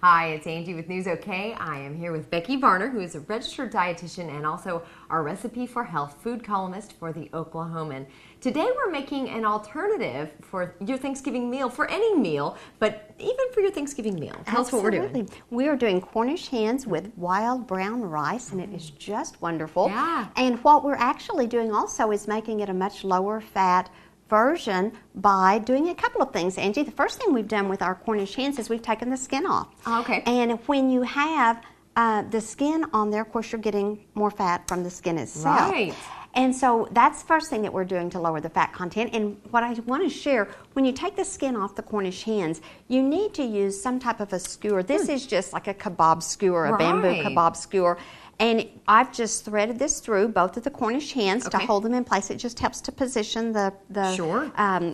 Hi, it's Angie with News OK. I am here with Becky Varner, who is a registered dietitian and also our Recipe for Health food columnist for the Oklahoman. Today we're making an alternative for your Thanksgiving meal, for any meal, but even for your Thanksgiving meal. Tell us what we're doing. We are doing Cornish hens with wild brown rice, and it is just wonderful. Yeah. And what we're actually doing also is making it a much lower fat version by doing a couple of things, Angie. The first thing we've done with our Cornish hens is we've taken the skin off. Oh, okay. And when you have the skin on there, of course, you're getting more fat from the skin itself. Right. And so that's the first thing that we're doing to lower the fat content. And what I want to share, when you take the skin off the Cornish hens, you need to use some type of a skewer. This is just like a kebab skewer, a bamboo kebab skewer. And I've just threaded this through both of the Cornish hens to hold them in place. It just helps to position the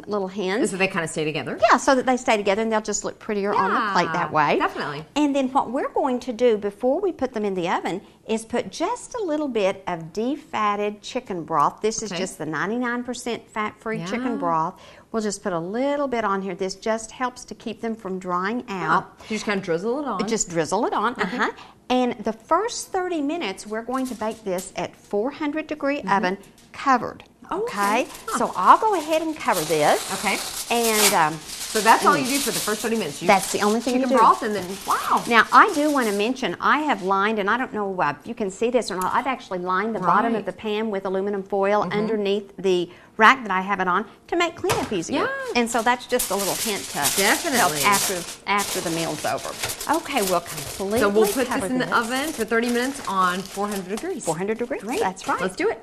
little hens. So they kind of stay together? Yeah, so that they stay together and they'll just look prettier on the plate that way. Definitely. And then what we're going to do before we put them in the oven is put just a little bit of defatted chicken broth. This is just the 99% fat-free chicken broth. We'll just put a little bit on here. This just helps to keep them from drying out. You just kind of drizzle it on. Just drizzle it on. And the first 30 minutes, we're going to bake this at 400 degree oven covered. Okay? So I'll go ahead and cover this. Okay. And so that's all you do for the first 30 minutes. That's the only thing you do. Chicken broth and then, wow. Now, I do want to mention, I have lined, and I don't know if you can see this or not, I've actually lined the bottom of the pan with aluminum foil underneath the rack that I have it on to make cleanup easier. And so that's just a little hint to help after the meal's over. Okay, we'll completely So we'll put this in the oven for 30 minutes on 400 degrees. 400 degrees, Great. That's right. Let's do it.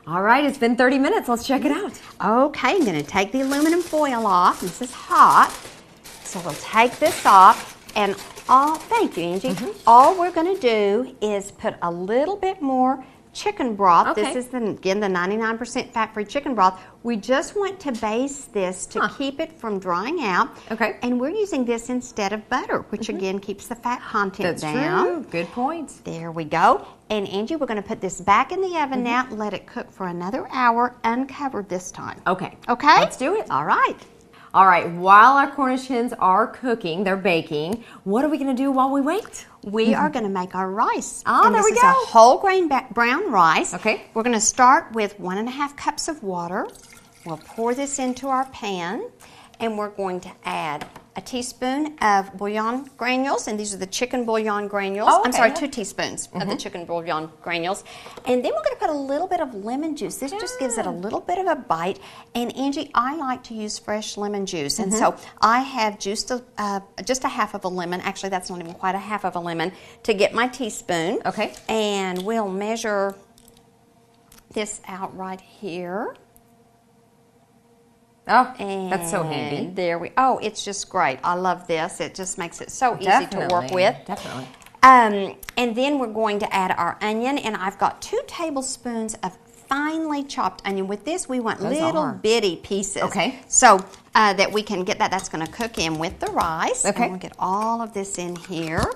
All right, it's been 30 minutes. Let's check it out. Okay, I'm going to take the aluminum foil off. This is hot. So we'll take this off, and thank you, Angie. All we're going to do is put a little bit more chicken broth. This is, again, the 99% fat-free chicken broth. We just want to baste this to keep it from drying out. Okay. And we're using this instead of butter, which again keeps the fat content down. That's true. Good point. There we go. And Angie, we're going to put this back in the oven now. Let it cook for another hour, uncovered this time. Okay. Okay? Let's do it. All right. All right, while our Cornish hens are cooking, they're baking, what are we going to do while we wait? We are going to make our rice. Oh, there we go. This is a whole grain brown rice. Okay. We're going to start with 1.5 cups of water. We'll pour this into our pan, and we're going to add a teaspoon of bouillon granules, and these are the chicken bouillon granules. I'm sorry, 2 teaspoons of the chicken bouillon granules. And then we're going to put a little bit of lemon juice. This just gives it a little bit of a bite. And Angie, I like to use fresh lemon juice. And so I have juiced just a half of a lemon. Actually, that's not even quite a half of a lemon to get my teaspoon. Okay. And we'll measure this out right here. Oh, that's so handy. There it's just great. I love this. It just makes it so easy to work with. Definitely. And then we're going to add our onion, and I've got 2 tablespoons of finely chopped onion. With this, we want little bitty pieces. Okay. So that we can get that. That's going to cook in with the rice. Okay. And we'll get all of this in here.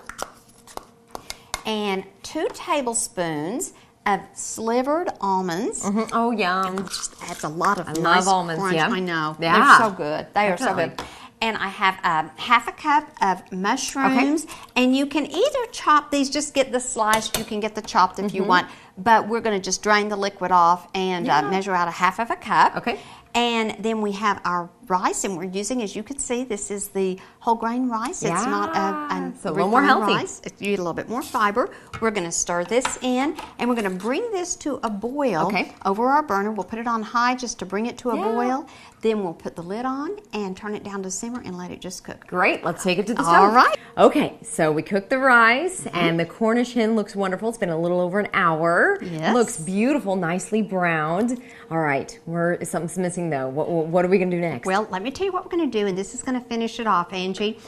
And 2 tablespoons of slivered almonds. Oh, yum. It just adds a lot of nice almonds, crunch. yeah. I know. Yeah. They're so good. They are so good. And I have 1/2 cup of mushrooms. And you can either chop these, just get the sliced, you can get the chopped if you want. But we're going to just drain the liquid off and measure out 1/2 cup. Okay. And then we have our rice, and we're using, as you can see, this is the whole grain rice. It's not a little more healthy. Rice. You get a little bit more fiber. We're going to stir this in, and we're going to bring this to a boil over our burner. We'll put it on high just to bring it to a boil. Then we'll put the lid on and turn it down to simmer and let it just cook. Great. Let's take it to the stove. All right. Okay, so we cooked the rice, and the Cornish hen looks wonderful. It's been a little over an hour. Yes. Looks beautiful, nicely browned. All right, something's missing though. What are we going to do next? Well, let me tell you what we're going to do, and this is going to finish it off, Angie.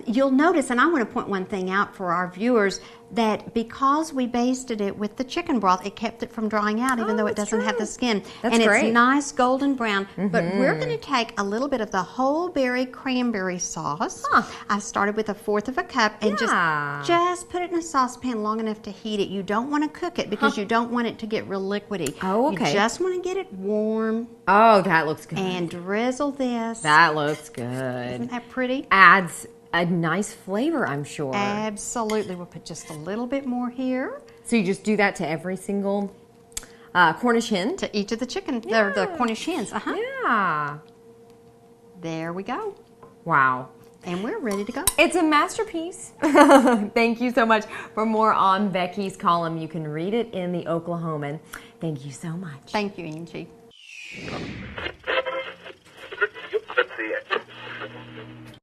You'll notice, and I want to point one thing out for our viewers, that because we basted it with the chicken broth, it kept it from drying out, even though it doesn't have the skin. That's great. It's nice golden brown. But we're going to take a little bit of the whole berry cranberry sauce. I started with 1/4 cup and just put it in a saucepan long enough to heat it. You don't want to cook it because you don't want it to get real liquidy. Oh, okay. You just want to get it warm. Oh, that looks good. And drizzle this. That looks good. Isn't that pretty? Adds a nice flavor, I'm sure. Absolutely. We'll put just a little bit more here. So you just do that to every single Cornish hen? To each of the chicken, Yeah. the Cornish hens. Yeah. There we go. Wow. And we're ready to go. It's a masterpiece. Thank you so much. For more on Becky's column, you can read it in the Oklahoman. Thank you so much. Thank you, Angie.